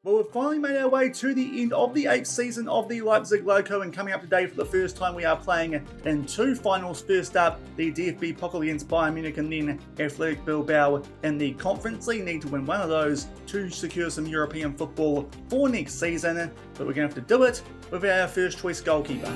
Well, we've finally made our way to the end of the 8th season of the Leipzig Loko, and coming up today for the first time we are playing in two finals. First up, the DFB Pokal against Bayern Munich, and then Athletic Bilbao in the Conference League. Need to win one of those to secure some European football for next season, but we're going to have to do it with our first choice goalkeeper.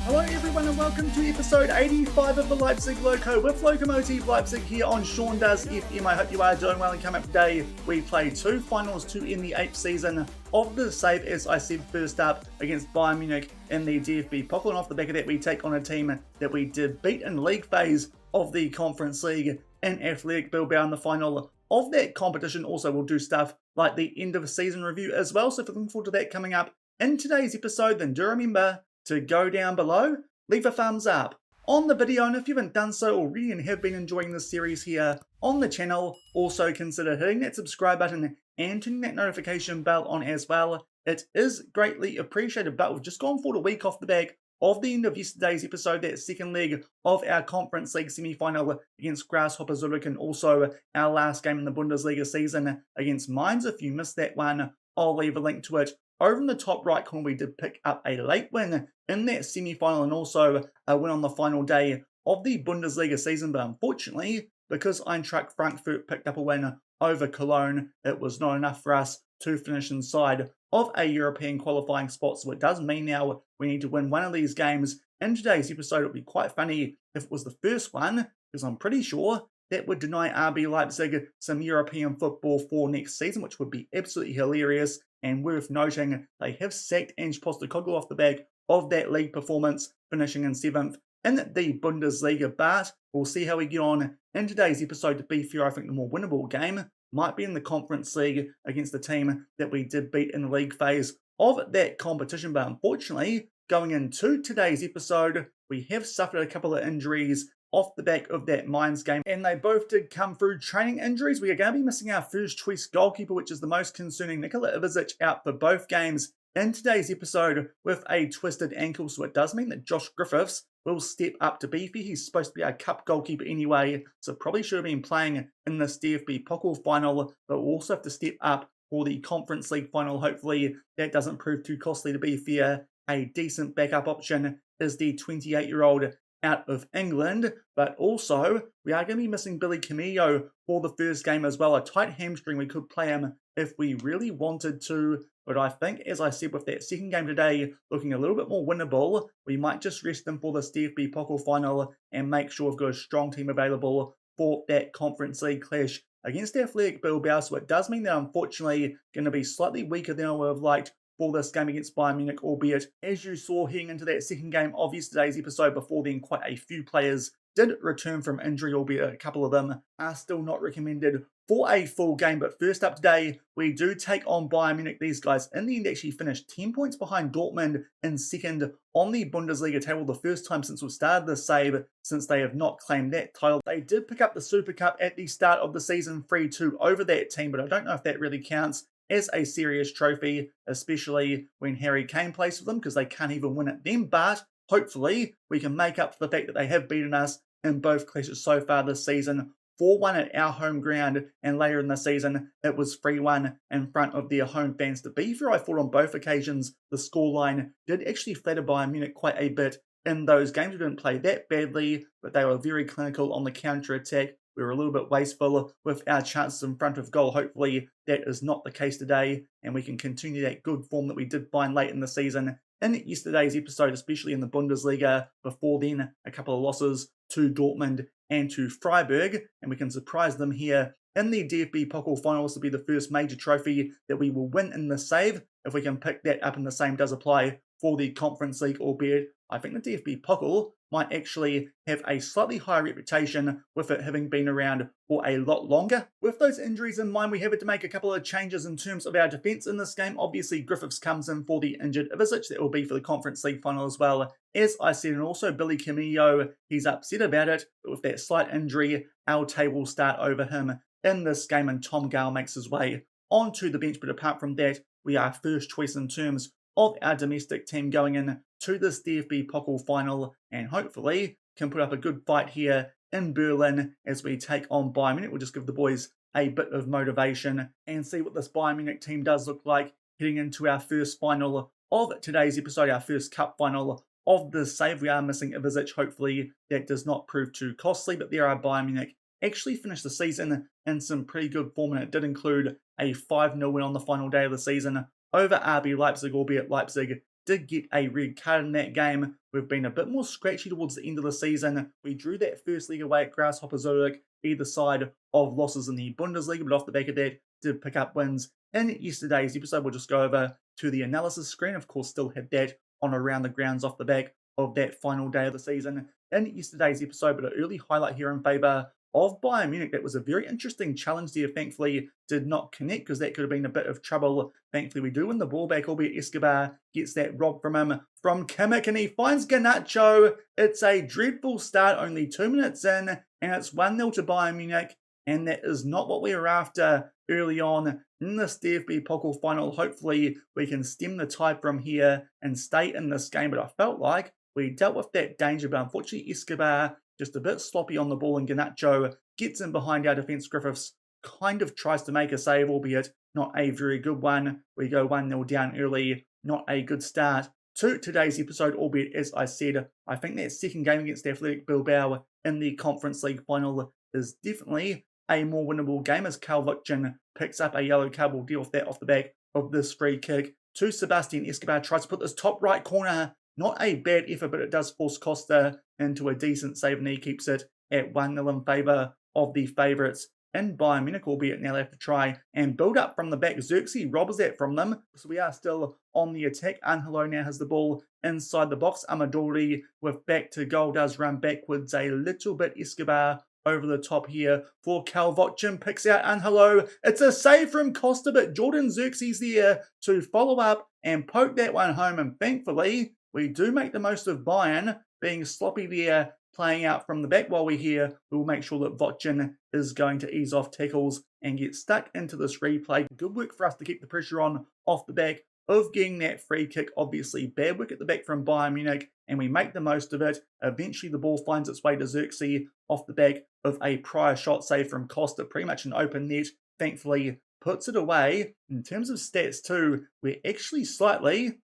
Hello everyone and welcome to episode 85 of the Leipzig Loko with Lokomotive Leipzig here on Sean Does FM. I hope you are doing well, and coming up today we play two finals to end the 8th season of the save, as I said, first up against Bayern Munich in the DFB Pokal, and off the back of that we take on a team that we did beat in league phase of the Conference League in Athletic Bilbao in the final of that competition. Also we'll do stuff like the end of the season review as well, so if you're looking forward to that coming up in today's episode, then do remember to go down below, leave a thumbs up on the video, and if you haven't done so already and have been enjoying this series here on the channel, also consider hitting that subscribe button and turning that notification bell on as well. It is greatly appreciated, but we've just gone for a week off the back of the end of yesterday's episode, that second leg of our Conference League semi-final against Grasshopper Zurich, and also our last game in the Bundesliga season against Mainz. If you missed that one, I'll leave a link to it over in the top right corner. We did pick up a late win in that semi-final and also a win on the final day of the Bundesliga season, but unfortunately, because Eintracht Frankfurt picked up a win over Cologne, it was not enough for us to finish inside of a European qualifying spot. So it does mean now we need to win one of these games. In today's episode, it would be quite funny if it was the first one, because I'm pretty sure that would deny RB Leipzig some European football for next season, which would be absolutely hilarious. And worth noting, they have sacked Ange Postecoglou off the back of that league performance, finishing in 7th in the Bundesliga. But we'll see how we get on in today's episode. To be fair, I think the more winnable game might be in the Conference League against the team that we did beat in the league phase of that competition. But unfortunately, going into today's episode, we have suffered a couple of injuries off the back of that Mainz game, and they both did come through training injuries. We are going to be missing our first choice goalkeeper, which is the most concerning. Nikola Ivic out for both games in today's episode with a twisted ankle, so it does mean that Josh Griffiths will step up. To be fair, he's supposed to be our cup goalkeeper anyway, so probably should have been playing in this DFB Pokal final, but we'll also have to step up for the Conference League final. Hopefully that doesn't prove too costly. To be fair, a decent backup option is the 28-year-old out of England, but also we are going to be missing Billy Camillo for the first game as well. A tight hamstring, we could play him if we really wanted to, but I think, as I said, with that second game today looking a little bit more winnable, we might just rest him for the DFB Pokal final and make sure we've got a strong team available for that Conference League clash against Athletic Bilbao. So it does mean that unfortunately going to be slightly weaker than I would have liked for this game against Bayern Munich, albeit, as you saw heading into that second game of yesterday's episode, before then quite a few players did return from injury, albeit a couple of them are still not recommended for a full game. But first up today, we do take on Bayern Munich. These guys in the end actually finished 10 points behind Dortmund in second on the Bundesliga table, the first time since we started the save, since they have not claimed that title. They did pick up the Super Cup at the start of the season 3-2 over that team, but I don't know if that really counts as a serious trophy, especially when Harry Kane plays for them, because they can't even win it then. But hopefully we can make up for the fact that they have beaten us in both clashes so far this season. 4-1 at our home ground, and later in the season it was 3-1 in front of their home fans. To be fair, I thought on both occasions the scoreline did actually flatter Bayern Munich quite a bit in those games. We didn't play that badly, but they were very clinical on the counter-attack. We were a little bit wasteful with our chances in front of goal. Hopefully that is not the case today, and we can continue that good form that we did find late in the season in yesterday's episode, especially in the Bundesliga. Before then, a couple of losses to Dortmund and to Freiburg, and we can surprise them here in the DFB Pokal finals to be the first major trophy that we will win in the save. If we can pick that up, and the same does apply for the Conference League, albeit I think the DFB Pokal might actually have a slightly higher reputation with it having been around for a lot longer. With those injuries in mind, we have had to make a couple of changes in terms of our defence in this game. Obviously, Griffiths comes in for the injured Ivic. That will be for the Conference League final as well, as I said, and also Billy Camillo. He's upset about it, but with that slight injury, Alte will start over him in this game, and Tom Gale makes his way onto the bench. But apart from that, we are first choice in terms of our domestic team going in to this DFB Pokal final, and hopefully can put up a good fight here in Berlin as we take on Bayern Munich. We'll just give the boys a bit of motivation and see what this Bayern Munich team does look like heading into our first final of today's episode, our first cup final of the save. We are missing a Ivizic. Hopefully that does not prove too costly, but there are Bayern Munich actually finished the season in some pretty good form, and it did include a 5-0 win on the final day of the season over RB Leipzig, albeit Leipzig did get a red card in that game. We've been a bit more scratchy towards the end of the season. We drew that first leg away at Grasshopper Zurich, either side of losses in the Bundesliga, but off the back of that, did pick up wins in yesterday's episode. We'll just go over to the analysis screen. Of course, still had that on around the grounds off the back of that final day of the season in yesterday's episode, but an early highlight here in favour of Bayern Munich. That was a very interesting challenge there. Thankfully, did not connect because that could have been a bit of trouble. Thankfully, we do win the ball back, albeit Escobar gets that robbed from him from Kimmich, and he finds Garnacho. It's a dreadful start, only 2 minutes in, and it's 1-0 to Bayern Munich, and that is not what we were after early on in this DFB Pokal final. Hopefully, we can stem the tide from here and stay in this game, but I felt like we dealt with that danger, but unfortunately, Escobar just a bit sloppy on the ball, and Garnacho gets in behind our defence. Griffiths kind of tries to make a save, albeit not a very good one. We go 1-0 down early, not a good start to today's episode, albeit, as I said, I think that second game against Athletic Bilbao in the Conference League final is definitely a more winnable game, as Calvochin picks up a yellow card. We'll deal with that off the back of this free kick to Sebastian Escobar. Tries to put this top right corner. Not a bad effort, but it does force Costa into a decent save, and he keeps it at 1-0 in favour of the favourites in Bayern Munich, albeit now they have to try and build up from the back. Xerxes robs that from them, so we are still on the attack. Angelo now has the ball inside the box. Amadori with back to goal does run backwards a little bit. Escobar over the top here for Calvochin, picks out Angelo. It's a save from Costa, but Jordan Xerxes there to follow up and poke that one home, and thankfully we do make the most of Bayern being sloppy there, playing out from the back. While we're here, we will make sure that Vochin is going to ease off tackles and get stuck into this replay. Good work for us to keep the pressure on off the back of getting that free kick. Obviously, bad work at the back from Bayern Munich, and we make the most of it. Eventually, the ball finds its way to Xerxes off the back of a prior shot save from Costa, pretty much an open net. Thankfully, puts it away. In terms of stats too, we're actually slightly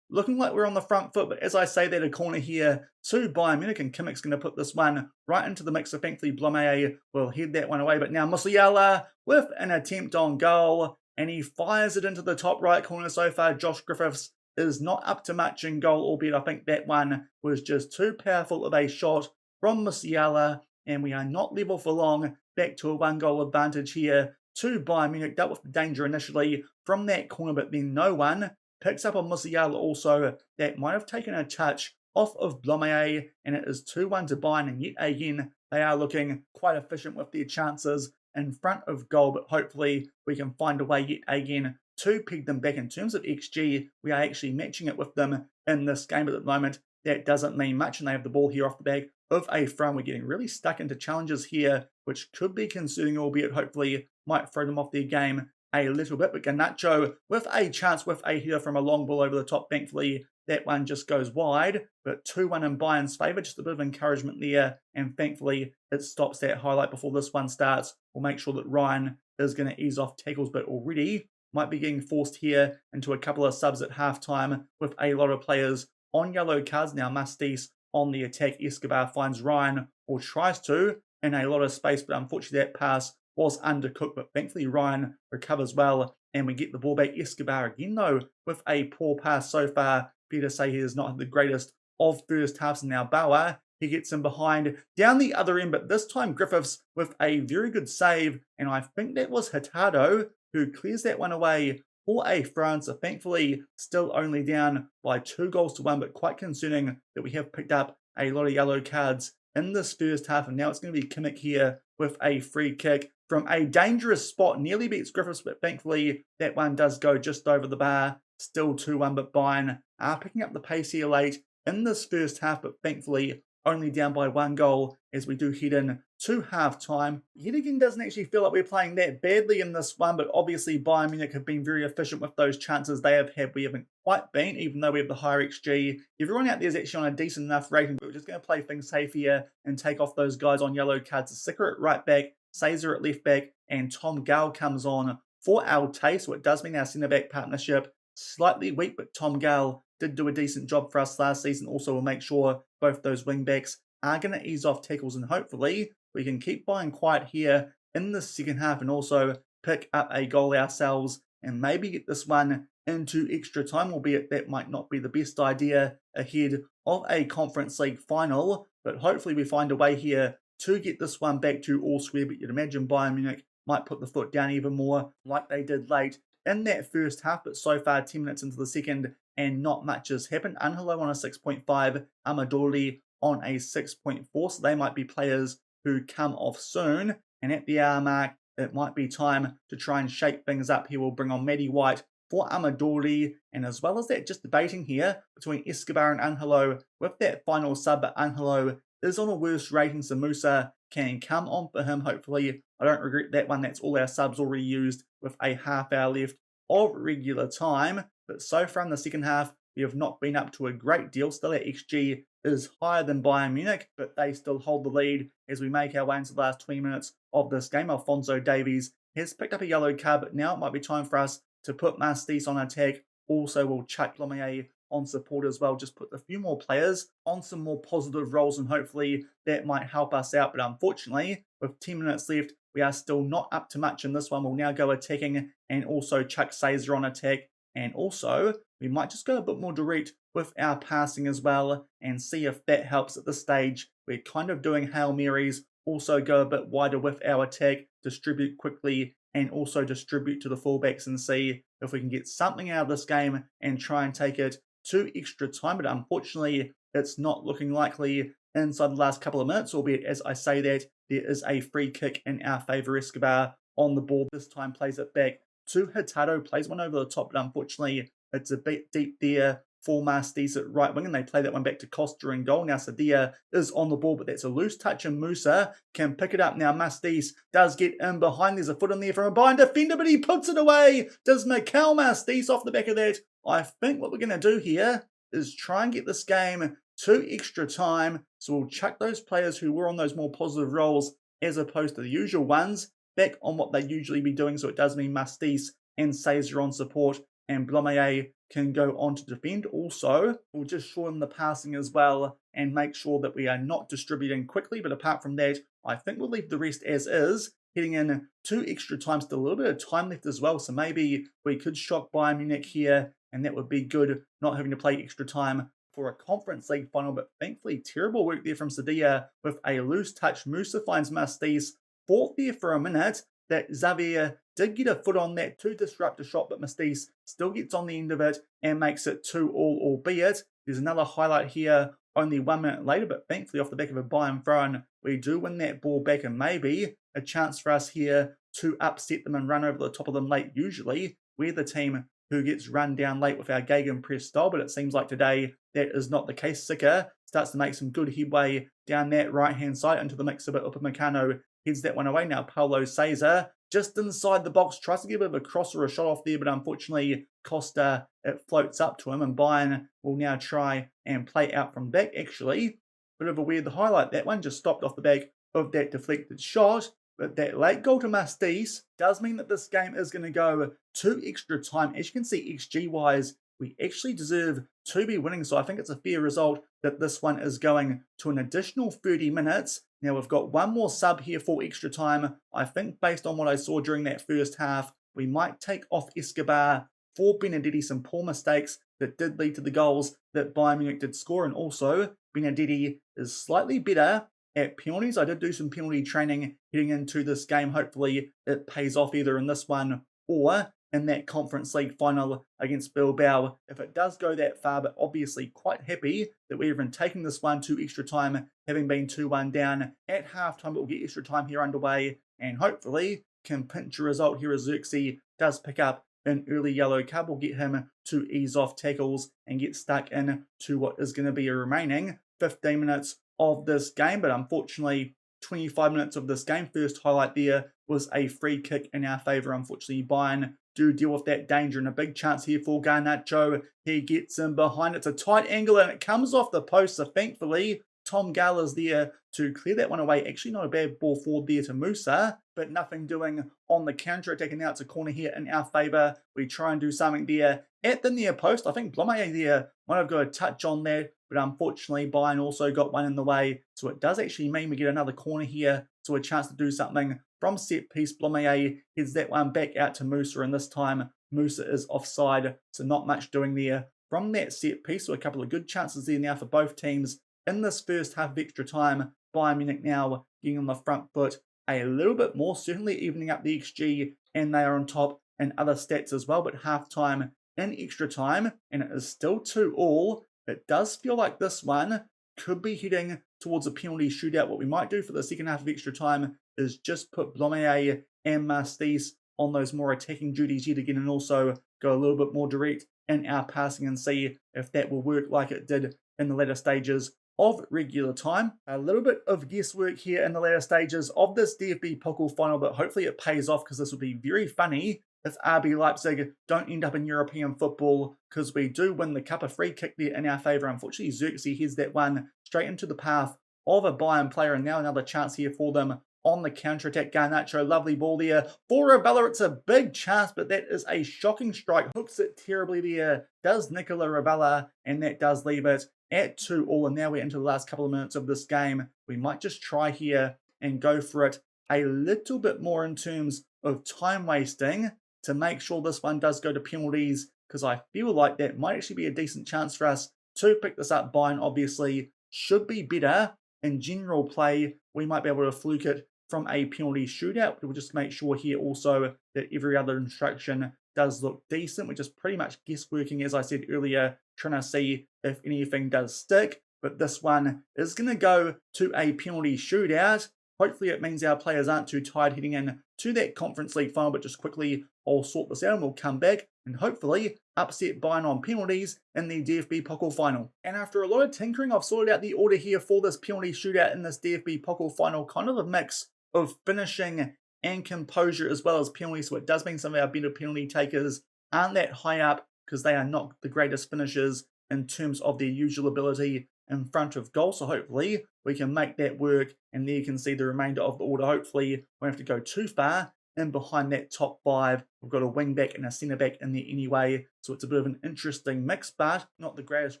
looking like we're on the front foot, but as I say that, a corner here to Bayern Munich, and Kimmich's going to put this one right into the mix. So thankfully, Blomeyer will head that one away. But now Musiala with an attempt on goal, and he fires it into the top right corner. So far, Josh Griffiths is not up to much in goal, albeit I think that one was just too powerful of a shot from Musiala, and we are not level for long. Back to a 1-goal advantage here to Bayern Munich. Dealt with the danger initially from that corner, but then no one picks up on Musiala also. That might have taken a touch off of Blomeyer, and it is 2-1 to Bayern, and yet again they are looking quite efficient with their chances in front of goal, but hopefully we can find a way yet again to peg them back. In terms of XG, we are actually matching it with them in this game, but at the moment that doesn't mean much, and they have the ball here off the back of a throw. We're getting really stuck into challenges here, which could be concerning, albeit hopefully might throw them off their game a little bit. But Garnacho with a chance with a header from a long ball over the top. Thankfully, that one just goes wide, but 2-1 in Bayern's favour. Just a bit of encouragement there, and thankfully it stops that highlight before this one starts. We'll make sure that Ryan is going to ease off tackles, but already might be getting forced here into a couple of subs at halftime with a lot of players on yellow cards. Now Mustis on the attack. Escobar finds Ryan, or tries to, in a lot of space, but unfortunately that pass was undercooked, but thankfully Ryan recovers well, and we get the ball back. Escobar again, though, with a poor pass so far. Fair to say he is not the greatest of first halves. And now Bauer, he gets in behind, down the other end, but this time Griffiths with a very good save, and I think that was Hurtado who clears that one away for a throw. So thankfully still only down by 2-1, but quite concerning that we have picked up a lot of yellow cards in this first half, and now it's going to be Kimmich here with a free kick from a dangerous spot. Nearly beats Griffiths, but thankfully that one does go just over the bar. Still 2-1, but Bayern are picking up the pace here late in this first half, but thankfully only down by 1 goal as we do head in to half-time. Yet again, doesn't actually feel like we're playing that badly in this one, but obviously Bayern Munich have been very efficient with those chances they have had. We haven't quite been, even though we have the higher XG. Everyone out there is actually on a decent enough rating, but we're just going to play things safe here and take off those guys on yellow cards. Sicker at right back, Caesar at left back, and Tom Gall comes on for our taste. So it does mean our centre-back partnership slightly weak, but Tom Gall did do a decent job for us last season. Also, we'll make sure both those wing-backs are going to ease off tackles, and hopefully we can keep buying quiet here in the second half and also pick up a goal ourselves and maybe get this one into extra time, albeit that might not be the best idea ahead of a Conference League final. But hopefully we find a way here to get this one back to all square. But you'd imagine Bayern Munich might put the foot down even more like they did late in that first half. But so far, 10 minutes into the second, and not much has happened. Angelo on a 6.5, Amadori on a 6.4, so they might be players who come off soon. And at the hour mark, it might be time to try and shake things up. He will bring on Matty White for Amadori, and as well as that, just debating here between Escobar and Angelo with that final sub, but Angelo is on a worse rating, so Musa can come on for him. Hopefully, I don't regret that one. That's all our subs already used with a half hour left of regular time. But so far in the second half, we have not been up to a great deal. Still, our XG is higher than Bayern Munich, but they still hold the lead as we make our way into the last 20 minutes of this game. Alphonso Davies has picked up a yellow card, but now it might be time for us to put Mastis on attack. Also, we'll chuck Blomier on support as well. Just put a few more players on some more positive roles, and hopefully that might help us out. But unfortunately, with 10 minutes left, we are still not up to much in this one. We'll now go attacking and also chuck Caesar on attack. And also, we might just go a bit more direct with our passing as well and see if that helps at this stage. We're kind of doing Hail Marys, also go a bit wider with our attack, distribute quickly, and also distribute to the fullbacks and see if we can get something out of this game and try and take it to extra time. But unfortunately, it's not looking likely inside the last couple of minutes, albeit as I say that, there is a free kick in our favour. Escobar on the ball this time, plays it back to Hurtado, plays one over the top, but unfortunately it's a bit deep there for Mastis at right wing, and they play that one back to Costa in goal. Now Sadia is on the ball, but that's a loose touch, and Musa can pick it up. Now Mastis does get in behind. There's a foot in there from a Bayern defender, but he puts it away. Does Mikel Mastis off the back of that? I think what we're going to do here is try and get this game to extra time. So we'll chuck those players who were on those more positive roles as opposed to the usual ones back on what they usually be doing. So it does mean Mastis and Caesar on support, and Blomier can go on to defend. Also, we'll just shorten the passing as well and make sure that we are not distributing quickly. But apart from that, I think we'll leave the rest as is. Heading in to extra time, still a little bit of time left as well. So maybe we could shock Bayern Munich here, and that would be good, not having to play extra time for a Conference League final. But thankfully, terrible work there from Sadia with a loose touch. Musa finds Mastis, fought there for a minute. That Xavier did get a foot on that to disrupt a shot, but Mastis still gets on the end of it and makes it 2-2, albeit there's another highlight here only 1 minute later, but thankfully off the back of a Bayern throw-in, we do win that ball back, and maybe a chance for us here to upset them and run over the top of them late. Usually, we're the team who gets run down late with our gegenpress style, but it seems like today that is not the case. Sika starts to make some good headway down that right-hand side into the mix of it. Upamecano heads that one away. Now Paulo Caesar just inside the box, tries to give a bit of a cross or a shot off there, but unfortunately Costa, it floats up to him, and Bayern will now try and play out from back. Actually, bit of a weird highlight, that one just stopped off the back of that deflected shot. But that late goal to Mastis does mean that this game is going to go to extra time. As you can see, XG-wise, we actually deserve to be winning. So I think it's a fair result that this one is going to an additional 30 minutes. Now we've got one more sub here for extra time. I think based on what I saw during that first half, we might take off Escobar for Benedetti. Some poor mistakes that did lead to the goals that Bayern Munich did score. And also, Benedetti is slightly better at penalties. I did do some penalty training heading into this game. Hopefully it pays off either in this one or in that Conference League final against Bilbao if it does go that far. But obviously quite happy that we're even taking this one to extra time, having been 2-1 down at halftime. But we'll get extra time here underway and hopefully can pinch a result here as Xerxes does pick up an early yellow card. Will get him to ease off tackles and get stuck in to what is going to be a remaining 15 minutes of this game, but unfortunately 25 minutes of this game. First highlight there was a free kick in our favour. Unfortunately, Bayern do deal with that danger, and a big chance here for Garnacho. He gets in behind. It's a tight angle and it comes off the post, so thankfully Tom Gall is there to clear that one away. Actually, not a bad ball forward there to Musa, but nothing doing on the counter-attack, and now it's a corner here in our favour. We try and do something there at the near post. I think Blomé there might have got a touch on that, but unfortunately Bayern also got one in the way, so it does actually mean we get another corner here, so a chance to do something from set piece. Blomé heads that one back out to Musa, and this time Musa is offside, so not much doing there from that set piece. So a couple of good chances there now for both teams in this first half of extra time. Bayern Munich now getting on the front foot a little bit more, certainly evening up the XG, and they are on top in other stats as well. But half time in extra time, and it is still 2-2. It does feel like this one could be heading towards a penalty shootout. What we might do for the second half of extra time is just put Blomé and Mastis on those more attacking duties yet again, and also go a little bit more direct in our passing and see if that will work like it did in the latter stages of regular time. A little bit of guesswork here in the latter stages of this DFB Pokal final, but hopefully it pays off, because this will be very funny if RB Leipzig don't end up in European football, because we do win the cup. A free kick there in our favour. Unfortunately, Xerxes heads that one straight into the path of a Bayern player, and now another chance here for them on the counter-attack. Garnacho, lovely ball there for Ravella. It's a big chance, but that is a shocking strike. Hooks it terribly there, does Nicola Ravella, and that does leave it at 2-2, and now we're into the last couple of minutes of this game. We might just try here and go for it a little bit more in terms of time wasting to make sure this one does go to penalties, because I feel like that might actually be a decent chance for us to pick this up. Bayern obviously should be better in general play. We might be able to fluke it from a penalty shootout. We'll just make sure here also that every other instruction does look decent. We're just pretty much guessworking, as I said earlier, trying to see if anything does stick. But this one is going to go to a penalty shootout. Hopefully it means our players aren't too tired heading in to that Conference League final, but just quickly I'll sort this out and we'll come back and hopefully upset Bayern on penalties in the DFB Pokal final. And after a lot of tinkering, I've sorted out the order here for this penalty shootout in this DFB Pokal final. Kind of a mix of finishing and composure as well as penalties, so it does mean some of our better penalty takers aren't that high up, because they are not the greatest finishers in terms of their usual ability in front of goal. So hopefully we can make that work, and there you can see the remainder of the order. Hopefully we won't have to go too far in behind that top five. We've got a wing back and a centre back in there anyway, so it's a bit of an interesting mix, but not the greatest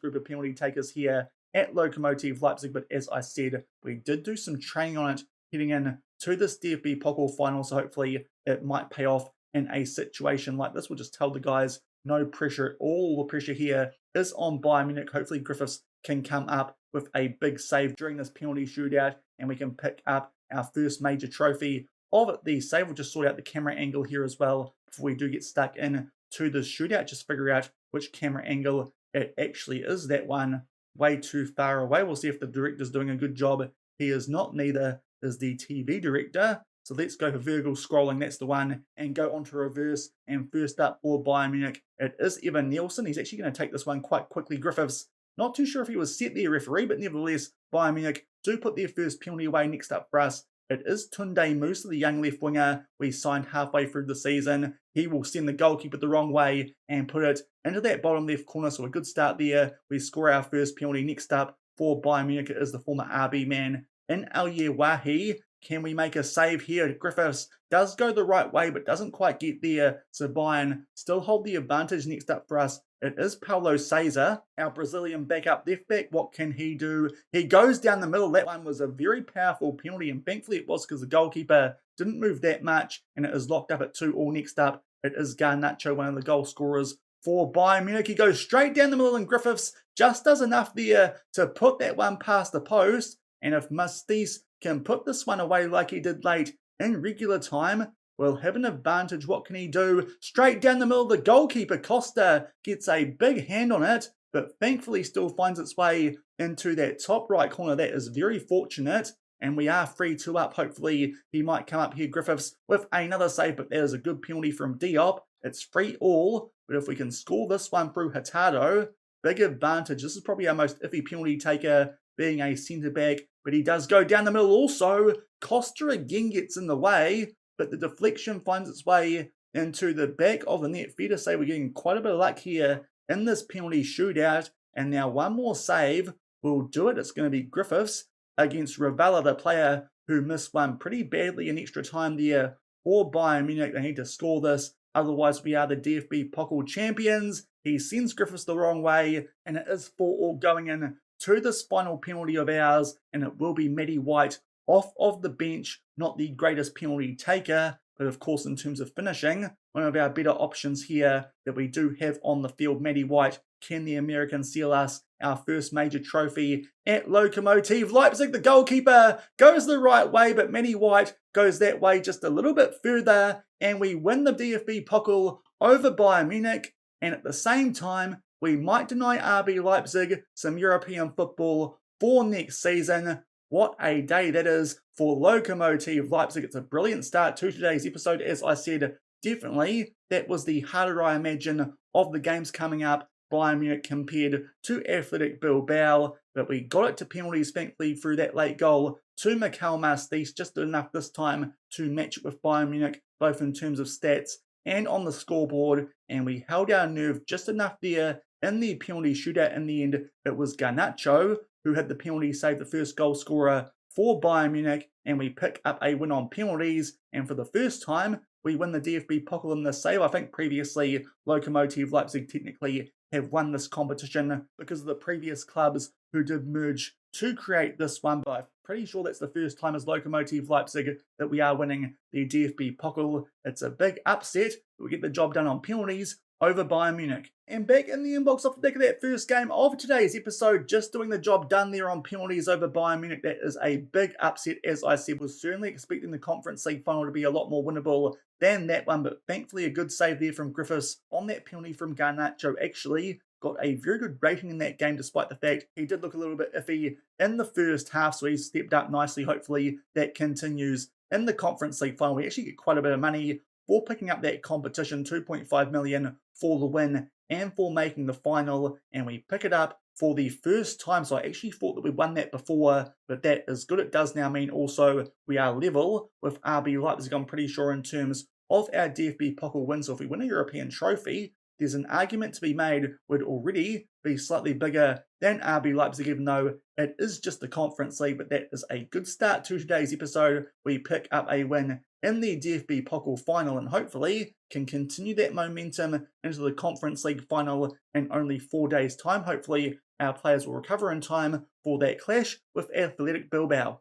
group of penalty takers here at Lokomotive Leipzig. But as I said, we did do some training on it heading in to this DFB Pokal final, so hopefully it might pay off in a situation like this. We'll just tell the guys no pressure at all. The pressure here is on Bayern Munich. Hopefully Griffiths can come up with a big save during this penalty shootout, and we can pick up our first major trophy of the save. We'll just sort out the camera angle here as well before we do get stuck in to this shootout. Just figure out which camera angle it actually is. That one way too far away. We'll see if the director's doing a good job. He is not, neither is the TV director. So let's go for vertical scrolling, that's the one, and go on to reverse. And first up for Bayern Munich, it is Evan Nielsen. He's actually going to take this one quite quickly. Griffiths, not too sure if he was set there, referee, but nevertheless, Bayern Munich do put their first penalty away. Next up for us, it is Tunde Musa, the young left winger we signed halfway through the season. He will send the goalkeeper the wrong way and put it into that bottom left corner, so a good start there. We score our first penalty. Next up for Bayern Munich is the former RB man in Wahi. Can we make a save here? Griffiths does go the right way, but doesn't quite get there. So Bayern still hold the advantage. Next up for us, it is Paulo Cesar, our Brazilian backup left back. What can he do? He goes down the middle. That one was a very powerful penalty, and thankfully it was, because the goalkeeper didn't move that much, and it is locked up at 2-2. Next up, it is Garnacho, one of the goal scorers for Bayern Munich. He goes straight down the middle, and Griffiths just does enough there to put that one past the post. And if Mastis can put this one away like he did late in regular time, we'll have an advantage. What can he do? Straight down the middle, the goalkeeper, Costa, gets a big hand on it, but thankfully still finds its way into that top right corner. That is very fortunate, and we are 3-2 up. Hopefully he might come up here, Griffiths, with another save, but that is a good penalty from Diop. It's 3-3, but if we can score this one through Hurtado, big advantage. This is probably our most iffy penalty taker, being a centre-back, but he does go down the middle also. Costa again gets in the way, but the deflection finds its way into the back of the net. Fair to say we're getting quite a bit of luck here in this penalty shootout, and now one more save will do it. It's going to be Griffiths against Ravella, the player who missed one pretty badly in extra time there for Bayern Munich. They need to score this, otherwise we are the DFB Pokal champions. He sends Griffiths the wrong way, and it is 4-4 going in to this final penalty of ours, and it will be Matty White off of the bench. Not the greatest penalty taker, but of course in terms of finishing, one of our better options here that we do have on the field. Matty White, can the American seal us our first major trophy at Lokomotive Leipzig? The goalkeeper goes the right way, but Matty White goes that way just a little bit further, and we win the DFB Pokal over Bayern Munich, and at the same time, we might deny RB Leipzig some European football for next season. What a day that is for Lokomotive Leipzig. It's a brilliant start to today's episode. As I said, definitely that was the harder, I imagine, of the games coming up. Bayern Munich compared to Athletic Bilbao, but we got it to penalties, thankfully, through that late goal to Mikel Mastis. Just enough this time to match it with Bayern Munich, both in terms of stats and on the scoreboard, and we held our nerve just enough there in the penalty shootout. In the end, it was Garnacho who had the penalty save, the first goal scorer for Bayern Munich, and we pick up a win on penalties, and for the first time, we win the DFB Pokal in this save. I think previously, Lokomotive Leipzig technically have won this competition because of the previous clubs who did merge to create this one, but I'm pretty sure that's the first time as Lokomotive Leipzig that we are winning the DFB Pokal. It's a big upset, but we get the job done on penalties over Bayern Munich. And back in the inbox off the back of that first game of today's episode, just doing the job done there on penalties over Bayern Munich. That is a big upset, as I said. Was certainly expecting the Conference League final to be a lot more winnable than that one, but thankfully a good save there from Griffiths on that penalty from Garnacho. Actually got a very good rating in that game, despite the fact he did look a little bit iffy in the first half, so he stepped up nicely. Hopefully that continues in the Conference League final. We actually get quite a bit of money for picking up that competition, 2.5 million for the win and for making the final, and we pick it up for the first time. So I actually thought that we won that before, but that is good. It does now mean also we are level with RB Leipzig, I'm pretty sure, in terms of our DFB Pokal win. So if we win a European trophy, there's an argument to be made would already be slightly bigger than RB Leipzig, even though it is just the Conference League. But that is a good start to today's episode. We pick up a win in the DFB Pokal final and hopefully can continue that momentum into the Conference League final in only 4 days' time. Hopefully our players will recover in time for that clash with Athletic Bilbao.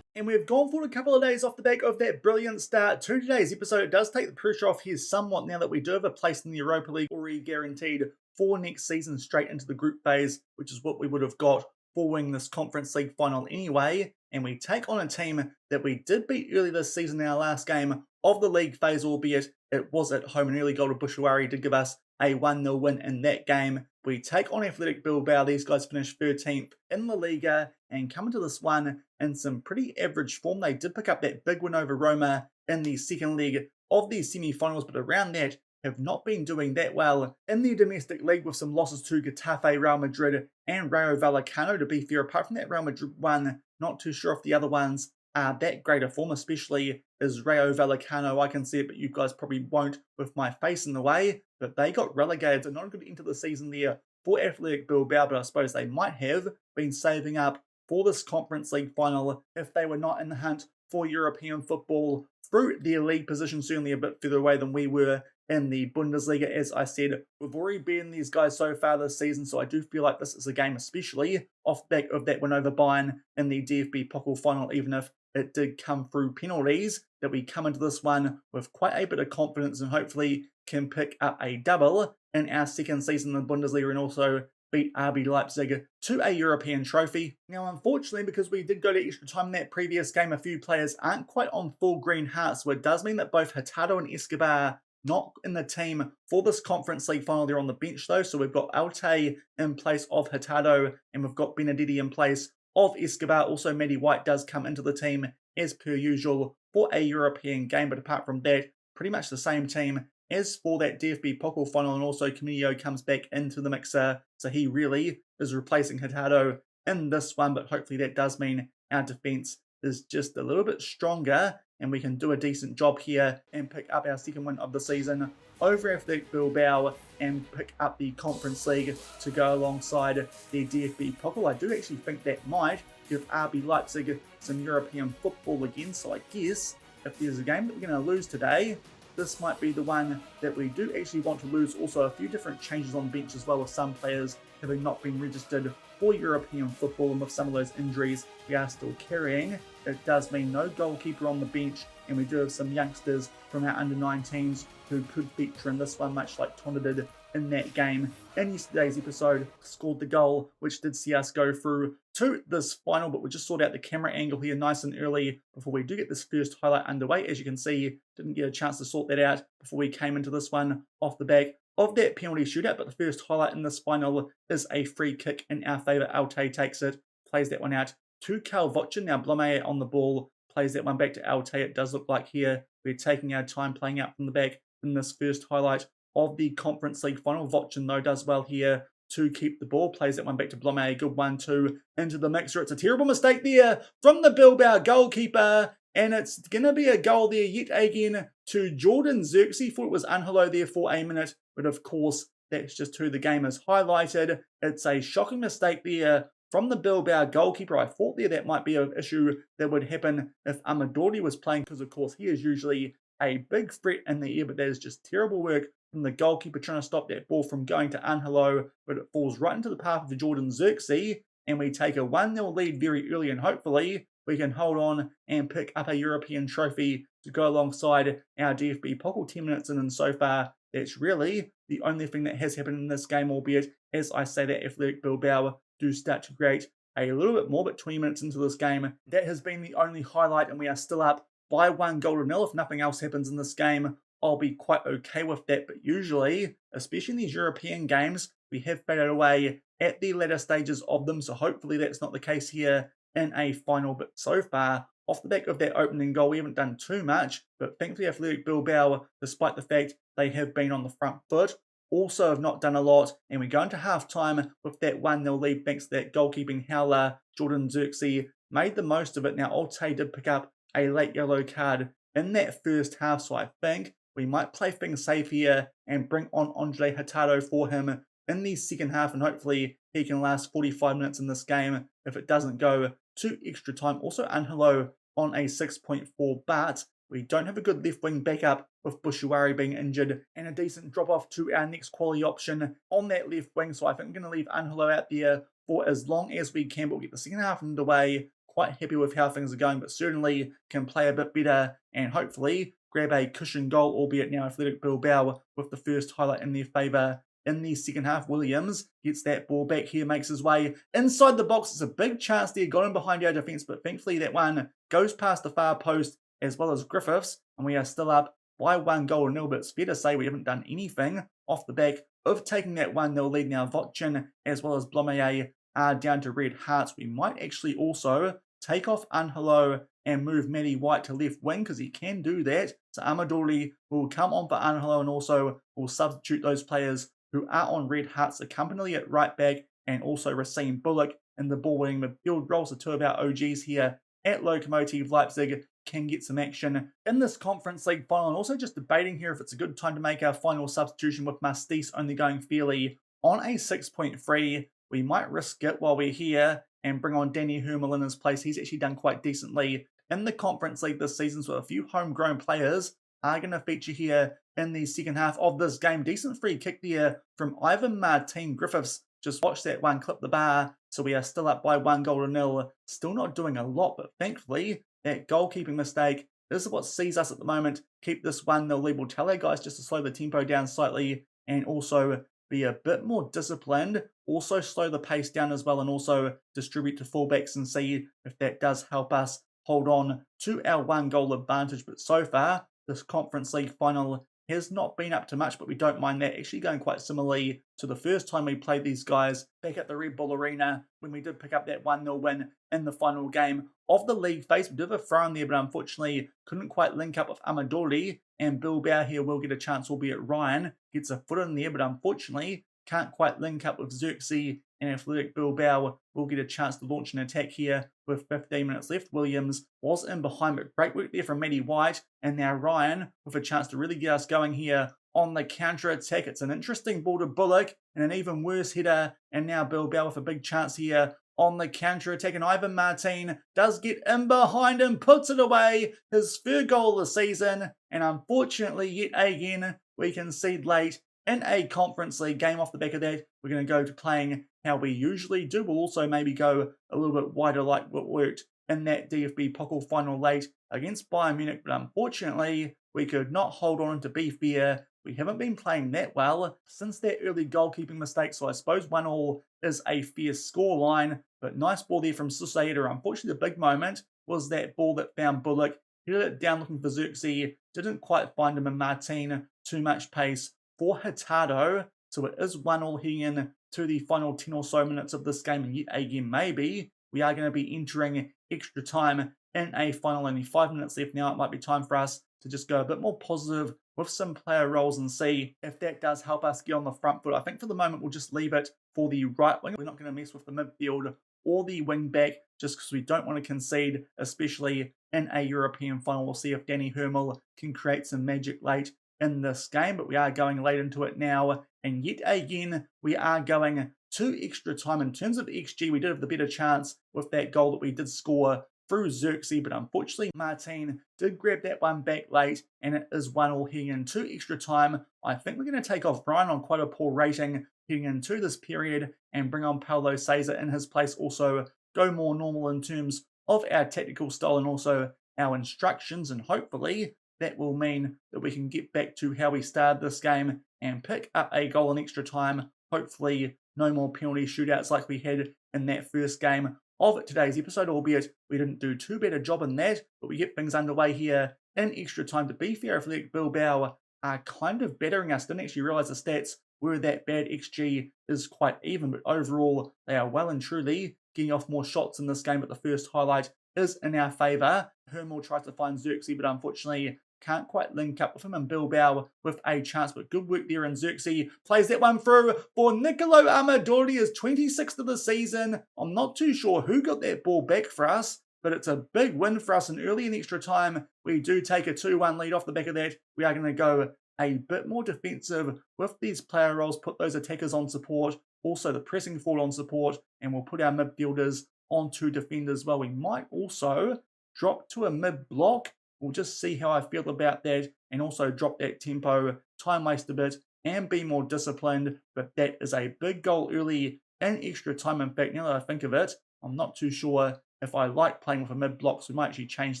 And we've gone for a couple of days off the back of that brilliant start to today's episode. It does take the pressure off here somewhat now that we do have a place in the Europa League already guaranteed for next season, straight into the group phase, which is what we would have got following this Conference League final anyway. And we take on a team that we did beat early this season in our last game of the league phase, albeit it was at home. An early goal to Bouchouari did give us a 1-0 win in that game. We take on Athletic Bilbao. These guys finished 13th in La Liga and come into this one in some pretty average form. They did pick up that big win over Roma in the second leg of the semi-finals, but around that have not been doing that well in the domestic league, with some losses to Getafe, Real Madrid and Rayo Vallecano. To be fair, apart from that Real Madrid one, not too sure if the other ones are that great a form, especially is Rayo Vallecano. I can see it, but you guys probably won't with my face in the way. But they got relegated, so not a good end to the season there for Athletic Bilbao, but I suppose they might have been saving up for this Conference League final if they were not in the hunt for European football through their league position, certainly a bit further away than we were in the Bundesliga. As I said, we've already beaten these guys so far this season, so I do feel like this is a game, especially off the back of that win over Bayern in the DFB Pokal final, even if it did come through penalties, that we come into this one with quite a bit of confidence and hopefully can pick up a double in our second season in the Bundesliga and also beat RB Leipzig to a European trophy. Now, unfortunately, because we did go to extra time in that previous game, a few players aren't quite on full green hearts, so it does mean that both Hurtado and Escobar not in the team for this Conference League final. They're on the bench though, so we've got Alte in place of Hurtado and we've got Benedetti in place of Escobar. Also, Matty White does come into the team as per usual for a European game, but apart from that, pretty much the same team as for that DFB Pokal final, and also Camillo comes back into the mixer, so he really is replacing Hurtado in this one, but hopefully that does mean our defence is just a little bit stronger and we can do a decent job here and pick up our second win of the season over Athletic Bilbao and pick up the Conference League to go alongside the DFB Pokal. I do actually think that might give RB Leipzig some European football again, so I guess if there's a game that we're going to lose today, this might be the one that we do actually want to lose. Also, a few different changes on the bench as well, with some players having not been registered for European football, and with some of those injuries we are still carrying, it does mean no goalkeeper on the bench, and we do have some youngsters from our under-19s who could feature in this one, much like Tonda did in that game in yesterday's episode, scored the goal which did see us go through to this final. But we'll just sort out the camera angle here nice and early before we do get this first highlight underway. As you can see, didn't get a chance to sort that out before we came into this one off the back of that penalty shootout. But the first highlight in this final is a free kick in our favour. Alte takes it, plays that one out to Calvocin. Now Blome on the ball, plays that one back to Alte. It does look like here we're taking our time playing out from the back in this first highlight of the Conference League final. Vocin though does well here to keep the ball, plays that one back to Blome. Good 1-2 into the mixer. It's a terrible mistake there from the Bilbao goalkeeper, and it's going to be a goal there yet again to Jordan Xerxes. Thought it was Angelo there for a minute, but of course that's just who the game is highlighted. It's a shocking mistake there from the Bilbao goalkeeper. I thought there that might be an issue that would happen if Amadori was playing, because of course he is usually a big threat in the air, but that is just terrible work from the goalkeeper trying to stop that ball from going to Angelo, but it falls right into the path of Jordan Xerxes, and we take a 1-0 lead very early, and hopefully we can hold on and pick up a European trophy to go alongside our DFB Pokal 10 minutes in, and so far that's really the only thing that has happened in this game, albeit as I say that Athletic Bilbao do start to create a little bit more, but 20 minutes into this game, that has been the only highlight, and we are still up by 1-0. If nothing else happens in this game, I'll be quite okay with that. But usually, especially in these European games, we have faded away at the latter stages of them. So hopefully that's not the case here in a final. But so far, off the back of that opening goal, we haven't done too much. But thankfully, Athletic Bilbao, despite the fact they have been on the front foot, also have not done a lot. And we go into half-time with that 1-0 lead thanks to that goalkeeping howler. Jordan Xerxes made the most of it. Now, Alte did pick up a late yellow card in that first half, so I think we might play things safe here and bring on Andre Hurtado for him in the second half, and hopefully he can last 45 minutes in this game if it doesn't go to extra time. Also, Angelo on a 6.4, but we don't have a good left wing backup with Bushuari being injured and a decent drop off to our next quality option on that left wing, so I think I'm going to leave Angelo out there for as long as we can, but we'll get the second half underway. Quite happy with how things are going, but certainly can play a bit better and hopefully grab a cushion goal, albeit now Athletic Bilbao with the first highlight in their favour in the second half. Williams gets that ball back here, makes his way inside the box. It's a big chance there, got in behind our defence, but thankfully that one goes past the far post as well as Griffiths, and we are still up by 1-0. But it's fair to say we haven't done anything off the back of taking that 1-0 lead. Now Vocin as well as Blome are down to red hearts. We might actually also take off Angelo and move Matty White to left wing, because he can do that. So Amadori will come on for Angelo, and also will substitute those players who are on red hearts, accompany at right back, and also Racine Bullock in the ball-winning midfield roles. The two of our OGs here at Lokomotive Leipzig can get some action in this Conference League final. And also just debating here if it's a good time to make our final substitution with Mastis only going fairly on a 6.3. We might risk it while we're here and bring on Danny Hummel in his place. He's actually done quite decently in the Conference League this season, so a few homegrown players are going to feature here in the second half of this game. Decent free kick there from Ivan Martin. Griffiths just watched that one clip the bar, so we are still up by 1-0. Still not doing a lot, but thankfully that goalkeeping mistake is what sees us at the moment keep this 1-0 lead. We'll tell our guys just to slow the tempo down slightly and also be a bit more disciplined, also slow the pace down as well, and also distribute to fullbacks and see if that does help us hold on to our 1-goal advantage. But so far, this Conference League final has not been up to much, but we don't mind that. Actually going quite similarly to the first time we played these guys back at the Red Bull Arena when we did pick up that 1-0 win in the final game of the league phase. We did have a throw in there, but unfortunately couldn't quite link up with Amadori, and Bilbao here will get a chance, albeit Ryan gets a foot in there, but unfortunately can't quite link up with Xerxes, and Athletic Bilbao will get a chance to launch an attack here with 15 minutes left. Williams was in behind, but great work there from Matty White, and now Ryan with a chance to really get us going here on the counter-attack. It's an interesting ball to Bullock, and an even worse header, and now Bilbao with a big chance here on the counter-attack, and Ivan Martin does get in behind and puts it away, his third goal of the season, and unfortunately yet again we concede late in a Conference League game. Off the back of that, we're going to go to playing how we usually do. We'll also maybe go a little bit wider like what worked in that DFB Pokal final late against Bayern Munich, but unfortunately we could not hold on. To be fair, we haven't been playing that well since that early goalkeeping mistake, so I suppose 1-1 is a fair scoreline, but nice ball there from Susaeta. Unfortunately, the big moment was that ball that found Bullock, headed it down looking for Xerxes, didn't quite find him, and Martin too much pace for Hurtado, so it is 1-1 heading in to the final 10 or so minutes of this game, and yet again maybe we are going to be entering extra time in a final. Only 5 minutes left now. It might be time for us to just go a bit more positive with some player roles and see if that does help us get on the front foot. I think for the moment we'll just leave it for the right wing. We're not going to mess with the midfield or the wing back just because we don't want to concede, especially in a European final. We'll see if Danny Hermel can create some magic late in this game, but we are going late into it now, and yet again we are going to extra time. In terms of XG, we did have the better chance with that goal that we did score through Xerxes, but unfortunately Martin did grab that one back late, and it is 1-1 heading into extra time. I think we're going to take off Brian on quite a poor rating heading into this period and bring on Paulo Cesar in his place. Also go more normal in terms of our tactical style and also our instructions, and hopefully that will mean that we can get back to how we started this game and pick up a goal in extra time. Hopefully no more penalty shootouts like we had in that first game of today's episode, albeit we didn't do too bad a job in that, but we get things underway here in extra time. To be fair, Athletic Bilbao are kind of bettering us. Didn't actually realise the stats were that bad. XG is quite even, but overall they are well and truly getting off more shots in this game, but the first highlight is in our favour. Hermel tries to find Xerxes, but unfortunately can't quite link up with him, and Bilbao with a chance, but good work there, and Xerxes plays that one through for Nicolo Amadori, his 26th of the season. I'm not too sure who got that ball back for us, but it's a big win for us, and early in extra time we do take a 2-1 lead. Off the back of that, we are going to go a bit more defensive with these player roles, put those attackers on support, also the pressing forward on support, and we'll put our midfielders onto defenders. Well, we might also drop to a mid-block. We'll just see how I feel about that, and also drop that tempo, time waste a bit, and be more disciplined. But that is a big goal early in extra time. In fact, now that I think of it, I'm not too sure if I like playing with a mid-block, so we might actually change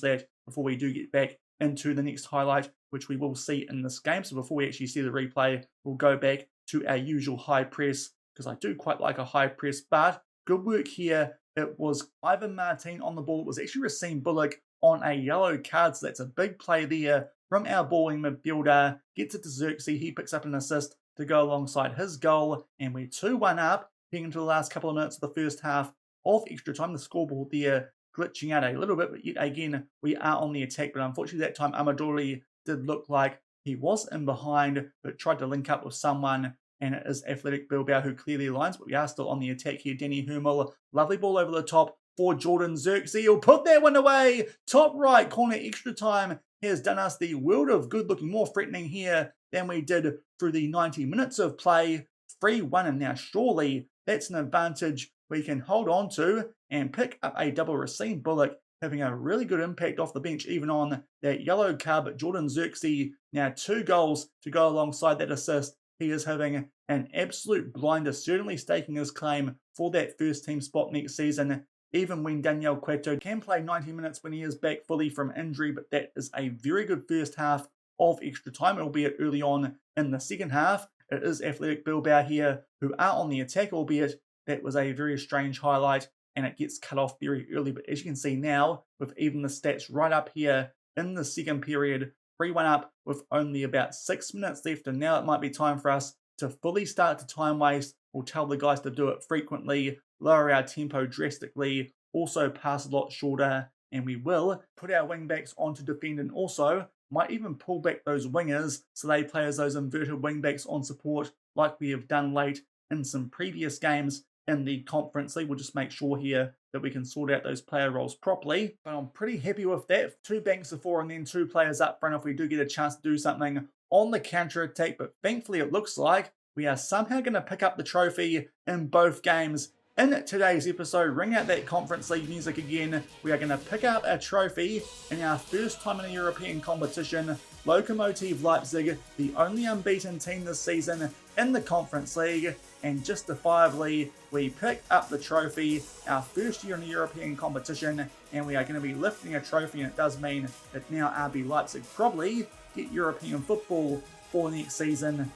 that before we do get back into the next highlight, which we will see in this game. So before we actually see the replay, we'll go back to our usual high press, because I do quite like a high press, but good work here. It was Ivan Martin on the ball. It was actually Racine Bullock on a yellow card, so that's a big play there from our balling midfielder. Gets it to Xerxes, he picks up an assist to go alongside his goal, and we're 2-1 up, heading into the last couple of minutes of the first half of extra time. The scoreboard there glitching out a little bit, but yet again we are on the attack, but unfortunately that time Amadori did look like he was in behind, but tried to link up with someone, and it is Athletic Bilbao who clearly lines, but we are still on the attack here. Danny Hermel, lovely ball over the top for Jordan Xerxes. He'll put that one away. Top right corner extra time has done us the world of good, looking more threatening here than we did through the 90 minutes of play. 3-1, and now surely that's an advantage we can hold on to and pick up a double. Racine Bullock having a really good impact off the bench, even on that yellow card, but Jordan Xerxes now 2 goals to go alongside that assist. He is having an absolute blinder, certainly staking his claim for that first team spot next season, even when Daniel Cueto can play 90 minutes when he is back fully from injury. But that is a very good first half of extra time, albeit early on in the second half. It is Athletic Bilbao here who are on the attack, albeit that was a very strange highlight and it gets cut off very early. But as you can see now, with even the stats right up here in the second period, 3-1 up with only about 6 minutes left, and now it might be time for us to fully start to time waste. We'll tell the guys to do it frequently, lower our tempo drastically, also pass a lot shorter, and we will put our wing backs on to defend, and also might even pull back those wingers so they play as those inverted wing backs on support like we have done late in some previous games in the Conference League. We'll just make sure here that we can sort out those player roles properly. But I'm pretty happy with that. 2 banks of 4 and then 2 players up front if we do get a chance to do something on the counter-attack. But thankfully it looks like we are somehow going to pick up the trophy in both games. In today's episode, ring out that Conference League music again. We are going to pick up a trophy in our first time in a European competition. Lokomotive Leipzig, the only unbeaten team this season in the Conference League, and justifiably, we pick up the trophy, our first year in a European competition, and we are going to be lifting a trophy, and it does mean that now RB Leipzig probably get European football for next season,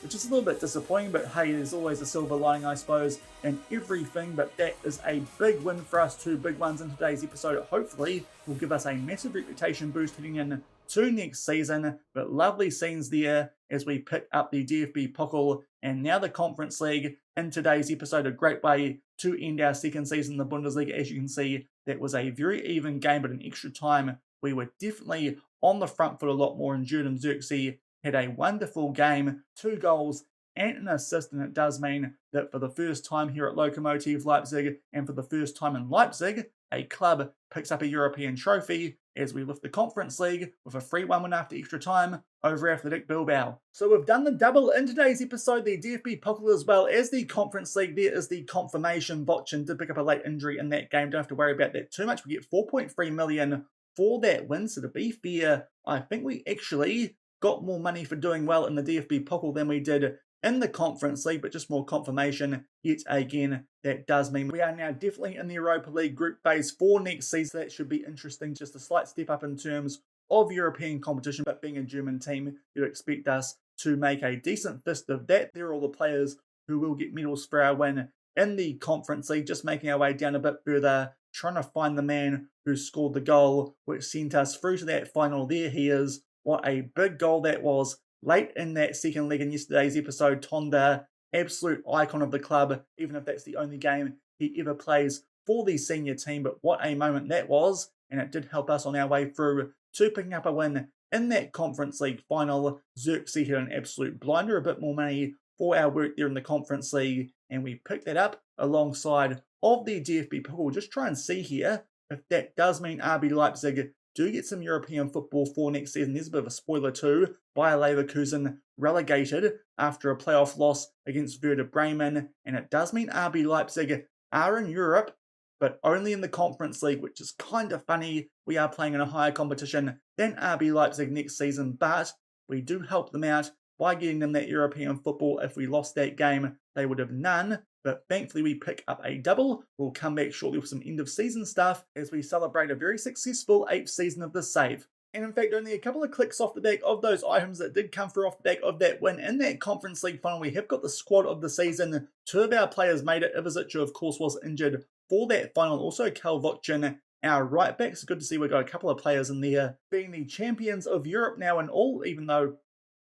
which is a little bit disappointing, but hey, there's always a silver lining, I suppose, in everything. But that is a big win for us, 2 big ones in today's episode. Hopefully will give us a massive reputation boost heading in to next season. But lovely scenes there as we pick up the DFB Pokal and now the Conference League in today's episode. A great way to end our second season in the Bundesliga. As you can see, that was a very even game, but in extra time we were definitely on the front foot a lot more, and Jordan Xerxes had a wonderful game, 2 goals and an assist, and it does mean that for the first time here at Lokomotive Leipzig and for the first time in Leipzig, a club picks up a European trophy as we lift the Conference League with a 3-1 win after extra time over Athletic Bilbao. So we've done the double in today's episode, the DFB Pokal as well as the Conference League. There is the confirmation. Botchin did pick up a late injury in that game. Don't have to worry about that too much. We get 4.3 million for that win. So to be fair, I think we actually got more money for doing well in the DFB Pokal than we did in the Conference League, but just more confirmation yet again. That does mean we are now definitely in the Europa League group phase for next season. That should be interesting. Just a slight step up in terms of European competition, but being a German team, you'd expect us to make a decent fist of that. There are all the players who will get medals for our win in the Conference League. Just making our way down a bit further, trying to find the man who scored the goal which sent us through to that final. There he is. What a big goal that was late in that second leg in yesterday's episode. Tonda, absolute icon of the club, even if that's the only game he ever plays for the senior team. But what a moment that was, and it did help us on our way through to picking up a win in that Conference League final. Xerxes had an absolute blinder, a bit more money for our work there in the Conference League, and we picked that up alongside of the DFB Pokal. We'll just try and see here if that does mean RB Leipzig do get some European football for next season. There's a bit of a spoiler too. Bayer Leverkusen relegated after a playoff loss against Werder Bremen, and it does mean RB Leipzig are in Europe, but only in the Conference League, which is kind of funny. We are playing in a higher competition than RB Leipzig next season, but we do help them out by getting them that European football. If we lost that game, they would have none. But thankfully we pick up a double. We'll come back shortly with some end of season stuff as we celebrate a very successful 8th season of the save. And in fact, only a couple of clicks off the back of those items that did come through off the back of that win in that Conference League final. We have got the squad of the season. 2 of our players made it. Ivizic, who of course was injured for that final. Also Kalvocin, our right back. It's good to see we've got a couple of players in there being the champions of Europe now and all, even though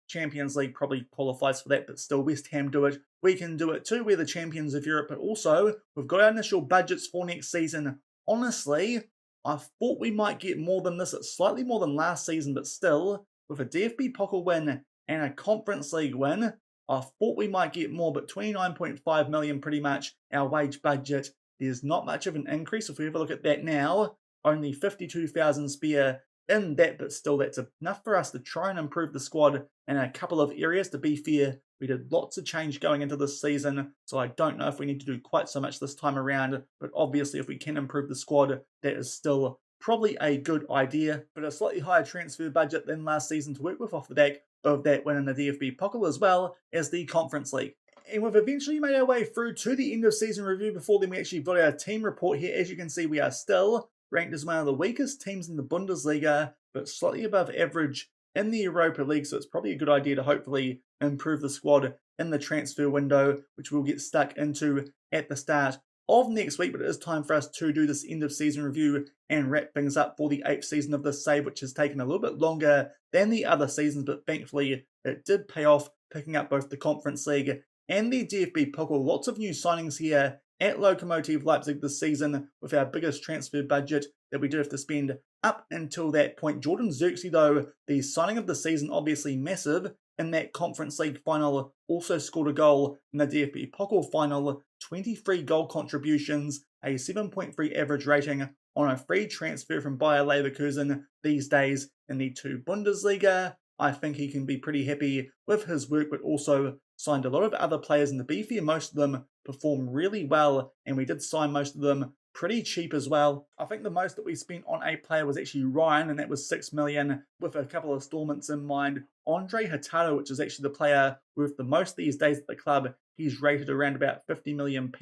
Champions League probably qualifies for that, but still West Ham do it. We can do it too. We're the champions of Europe, but also we've got our initial budgets for next season. Honestly, I thought we might get more than this. It's slightly more than last season, but still, with a DFB Pokal win and a Conference League win, I thought we might get more, but 29.5 million pretty much our wage budget. There's not much of an increase. If we have a look at that now, only 52,000 spare in that, but still that's enough for us to try and improve the squad in a couple of areas. To be fair, we did lots of change going into this season, so I don't know if we need to do quite so much this time around, but obviously if we can improve the squad, that is still probably a good idea. But a slightly higher transfer budget than last season to work with off the back of that win in the DFB Pokal as well as the Conference League. And we've eventually made our way through to the end of season review. Before then, we actually got our team report here. As you can see, we are still ranked as one of the weakest teams in the Bundesliga, but slightly above average in the Europa League, so it's probably a good idea to hopefully improve the squad in the transfer window, which we'll get stuck into at the start of next week, but it is time for us to do this end of season review and wrap things up for the 8th season of this save, which has taken a little bit longer than the other seasons, but thankfully it did pay off, picking up both the Conference League and the DFB Pokal. Lots of new signings here at Lokomotive Leipzig this season, with our biggest transfer budget that we did have to spend up until that point. Jordan Zirkzee, though, the signing of the season, obviously massive. In that Conference League final, also scored a goal in the DFB Pokal final, 23 goal contributions, a 7.3 average rating on a free transfer from Bayer Leverkusen these days in the 2 Bundesliga. I think he can be pretty happy with his work, but also signed a lot of other players, and to be fair, most of them perform really well, and we did sign most of them pretty cheap as well. I think the most that we spent on a player was actually Ryan, and that was 6 million with a couple of installments in mind. Andre Hurtado, which is actually the player worth the most these days at the club, he's rated around about £50 million.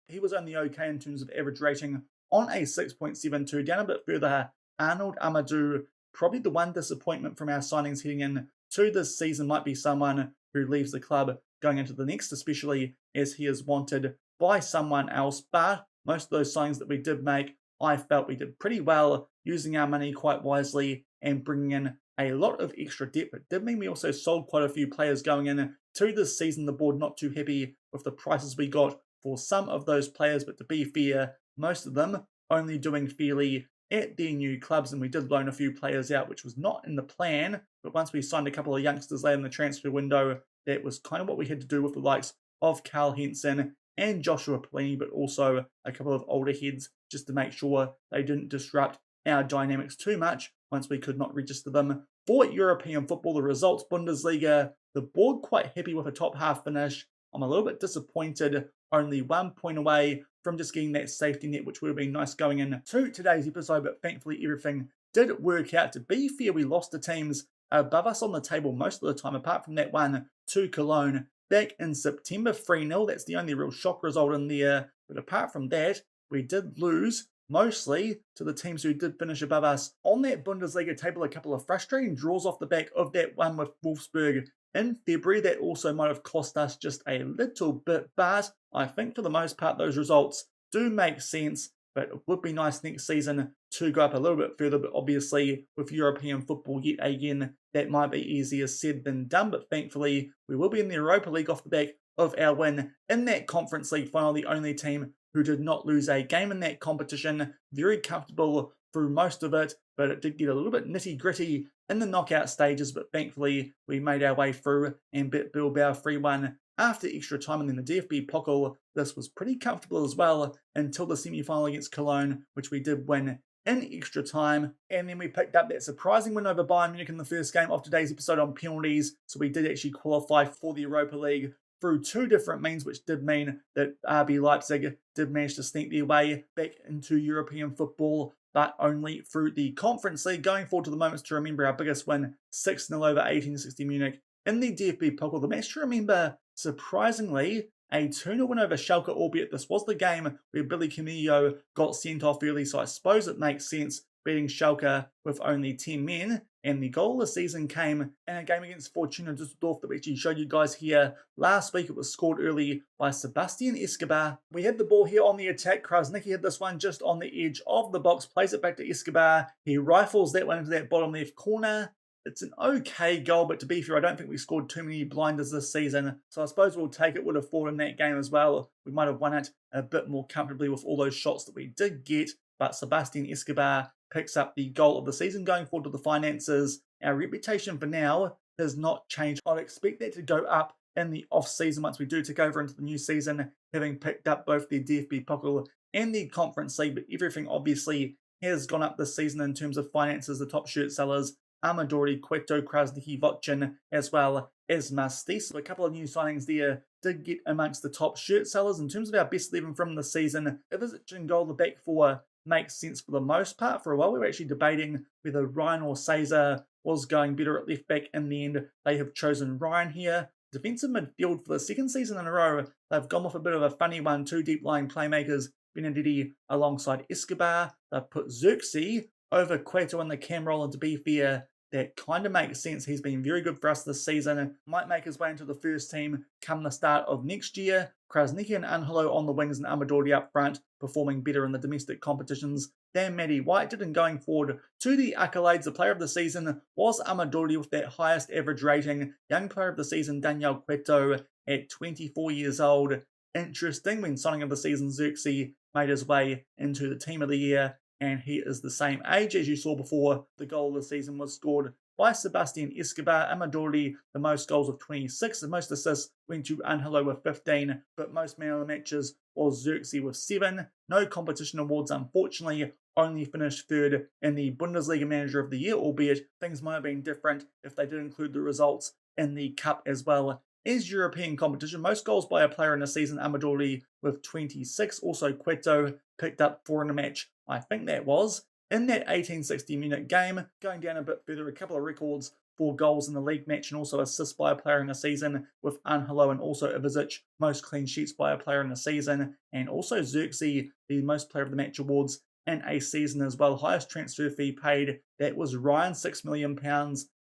He was only okay in terms of average rating on a 6.72. Down a bit further, Arnold Amadou, probably the one disappointment from our signings heading in to this season, might be someone who leaves the club going into the next, especially as he is wanted by someone else. But most of those signings that we did make, I felt we did pretty well, using our money quite wisely and bringing in a lot of extra depth. It did mean we also sold quite a few players going in to this season. The board not too happy with the prices we got for some of those players, but to be fair, most of them only doing fairly at their new clubs, and we did loan a few players out, which was not in the plan, but once we signed a couple of youngsters late in the transfer window, that was kind of what we had to do with the likes of Carl Henson and Joshua Pelini, but also a couple of older heads, just to make sure they didn't disrupt our dynamics too much once we could not register them for European football. The results: Bundesliga, the board quite happy with a top half finish. I'm a little bit disappointed, only 1 point away from just getting that safety net, which would have been nice going into today's episode, but thankfully everything did work out. To be fair, we lost to teams above us on the table most of the time, apart from that one to Cologne back in September, 3-0. That's the only real shock result in there, but apart from that, we did lose mostly to the teams who did finish above us on that Bundesliga table. A couple of frustrating draws off the back of that one with Wolfsburg in February. That also might have cost us just a little bit, but I think for the most part those results do make sense. But it would be nice next season to go up a little bit further, but obviously with European football yet again, that might be easier said than done. But thankfully we will be in the Europa League off the back of our win in that Conference League final, the only team who did not lose a game in that competition. Very comfortable through most of it, but it did get a little bit nitty-gritty in the knockout stages, but thankfully we made our way through and beat Bilbao 3-1 after extra time. And then the DFB Pokal, this was pretty comfortable as well until the semi-final against Cologne, which we did win in extra time. And then we picked up that surprising win over Bayern Munich in the first game of today's episode on penalties, so we did actually qualify for the Europa League through 2 different means, which did mean that RB Leipzig did manage to sneak their way back into European football, but only through the Conference League. Going forward to the moments to remember, our biggest win, 6-0 over 1860 Munich in the DFB Pokal. The match to remember, surprisingly, a 2-0 win over Schalke, albeit this was the game where Billy Camillo got sent off early, so I suppose it makes sense beating Schalke with only 10 men. And the goal of the season came in a game against Fortuna Düsseldorf that we actually showed you guys here last week. It was scored early by Sebastian Escobar. We had the ball here on the attack. Krasnicki had this one just on the edge of the box, plays it back to Escobar. He rifles that one into that bottom left corner. It's an okay goal, but to be fair, I don't think we scored too many blinders this season, so I suppose we'll take it. Would have fought in that game as well. We might have won it a bit more comfortably with all those shots that we did get, but Sebastian Escobar picks up the goal of the season. Going forward to the finances, our reputation for now has not changed. I'd expect that to go up in the off-season once we do take over into the new season, having picked up both the DFB Pokal and the Conference League, but everything obviously has gone up this season in terms of finances. The top shirt sellers, Amadori, Cueto, Krasnicki, Vochin, as well as Mastis. So a couple of new signings there did get amongst the top shirt sellers. In terms of our best 11 from the season, Ivic and goal, the back four makes sense for the most part. For a while we were actually debating whether Ryan or Cesar was going better at left back. In the end, they have chosen Ryan here. Defensive midfield for the second season in a row, they've gone with a bit of a funny one. 2 deep lying playmakers, Benedetti alongside Escobar. They've put Zirkzee over Cueto in the cam role, and to be fair, that kind of makes sense. He's been very good for us this season. Might make his way into the first team come the start of next year. Krasniqi and Anhelo on the wings and Amadori up front, performing better in the domestic competitions than Matty White did. And going forward to the accolades, the player of the season was Amadori with that highest average rating. Young player of the season, Daniel Cueto, at 24 years old. Interesting, when signing of the season, Xerxes made his way into the team of the year, and he is the same age as you saw before. The goal of the season was scored by Sebastian Escobar. Amadori, the most goals of 26, and most assists went to Angelo with 15, but most man of the matches was Xerxes with 7. No competition awards, unfortunately, only finished third in the Bundesliga Manager of the Year, albeit things might have been different if they did include the results in the Cup as well as European competition. Most goals by a player in a season, Amadori with 26. Also, Cueto picked up 4 in a match, I think that was, in that 1860-minute game. Going down a bit further, a couple of records for goals in the league match and also assists by a player in a season with Angelo and also Ivizic, most clean sheets by a player in a season, and also Xerxes, the most player of the match awards in a season as well. Highest transfer fee paid, that was Ryan, £6 million.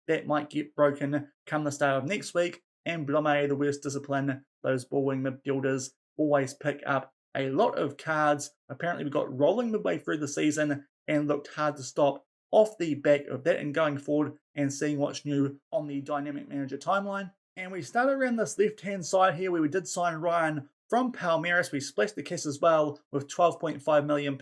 That might get broken come the start of next week. And Blome, the worst discipline, those ball-wing midfielders always pick up a lot of cards. Apparently we got rolling midway through the season and looked hard to stop off the back of that, and going forward and seeing what's new on the Dynamic Manager timeline. And we started around this left-hand side here where we did sign Ryan from Palmeiras. We splashed the cash as well with £12.5 million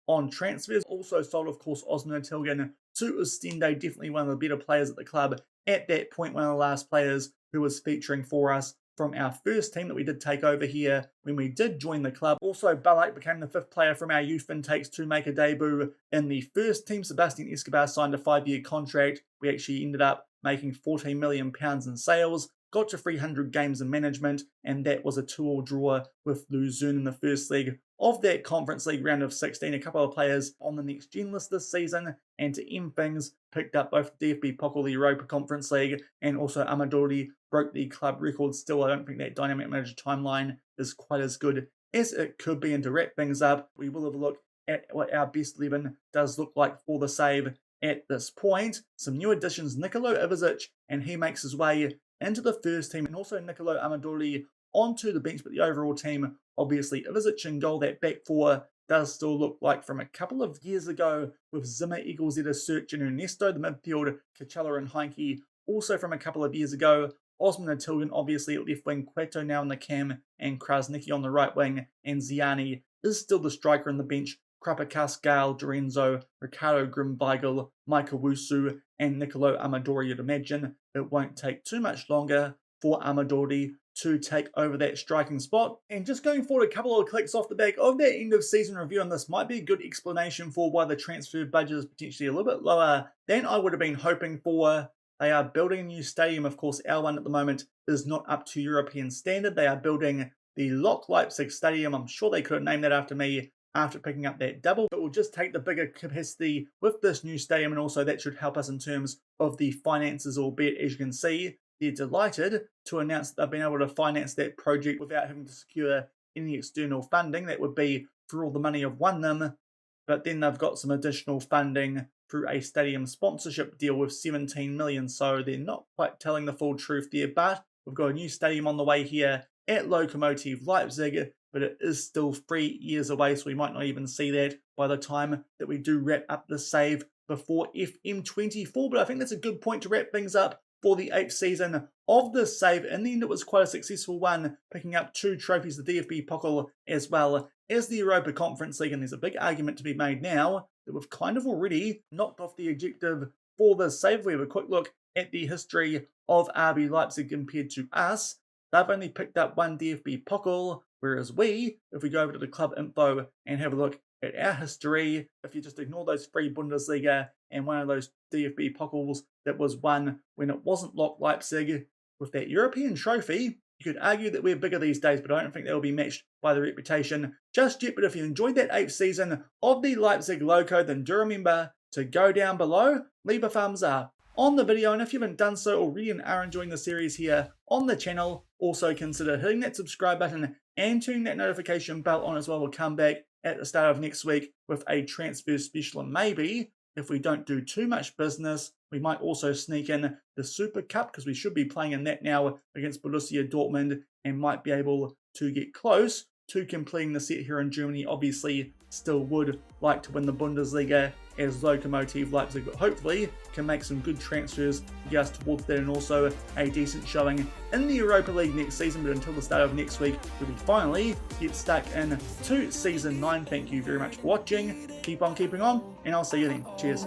on transfers. Also sold, of course, Osman Tilgan to Ostende, definitely one of the better players at the club at that point, one of the last players who was featuring for us from our first team that we did take over here when we did join the club. Also, Balak became the 5th player from our youth intakes to make a debut in the first team. Sebastian Escobar signed a 5-year contract. We actually ended up making £14 million in sales. Got to 300 games in management, and that was a 2-2 draw with Luzern in the first leg of that Conference League round of 16. A couple of players on the next gen list this season, and to end things, picked up both the DFB Pokal, the Europa Conference League, and also Amadori broke the club record. Still, I don't think that Dynamic Manager timeline is quite as good as it could be. And to wrap things up, we will have a look at what our best 11 does look like for the save at this point. Some new additions, Nicolo Ivizic, and he makes his way into the first team, and also Nicolo Amadori onto the bench, but the overall team, obviously Ivizic in goal. That back four does still look like from a couple of years ago with Zimmer, Eagles-Eder, Search and Ernesto. The midfield, Kachala and Heinke, also from a couple of years ago. Osman and Tilgan, obviously at left wing, Cueto now in the cam, and Krasniqi on the right wing, and Ziani is still the striker on the bench. Krapakas, Gale, Dorenzo, Ricardo Grimweigel, Michael Wusu, and Nicolo Amadori. You'd imagine it won't take too much longer for Amadori to take over that striking spot. And just going forward, a couple of clicks off the back of that end of season review, and this might be a good explanation for why the transfer budget is potentially a little bit lower than I would have been hoping for. They are building a new stadium. Of course, our one at the moment is not up to European standard. They are building the Leipzig Stadium. I'm sure they could have named that after me after picking up that double, but we'll just take the bigger capacity with this new stadium, and also that should help us in terms of the finances, albeit as you can see, they're delighted to announce that they've been able to finance that project without having to secure any external funding. That would be for all the money I've won them, but then they've got some additional funding through a stadium sponsorship deal with 17 million, so they're not quite telling the full truth there, but we've got a new stadium on the way here at Lokomotive Leipzig, but it is still 3 years away, so we might not even see that by the time that we do wrap up the save before FM24. But I think that's a good point to wrap things up for the 8th season of this save. In the end, it was quite a successful one, picking up 2 trophies, the DFB Pokal as well as the Europa Conference League. And there's a big argument to be made now that we've kind of already knocked off the objective for this save. We have a quick look at the history of RB Leipzig compared to us. They've only picked up 1 DFB Pokal, whereas we, if we go over to the club info and have a look at our history, if you just ignore those 3 Bundesliga and one of those DFB Pokals that was won when it wasn't Lok Leipzig, with that European trophy, you could argue that we're bigger these days, but I don't think that will be matched by the reputation just yet. But if you enjoyed that 8th season of the Leipzig Loko, then do remember to go down below, leave a thumbs up on the video, and if you haven't done so already and are enjoying the series here on the channel, also consider hitting that subscribe button and turning that notification bell on as well. We'll come back at the start of next week with a transfer special, and maybe, if we don't do too much business, We might also sneak in the Super Cup because we should be playing in that now against Borussia Dortmund and might be able to get close to completing the set here in Germany. Obviously, still would like to win the Bundesliga as Lokomotive Leipzig, but hopefully can make some good transfers to get us towards that, and also a decent showing in the Europa League next season. But until the start of next week, we finally get stuck in to Season 9. Thank you very much for watching. Keep on keeping on, and I'll see you then. Cheers.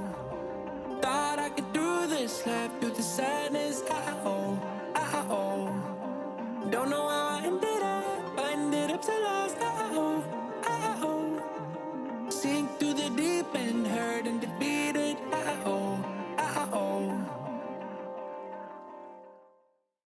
Thought I could do this, laugh through the sadness. Don't know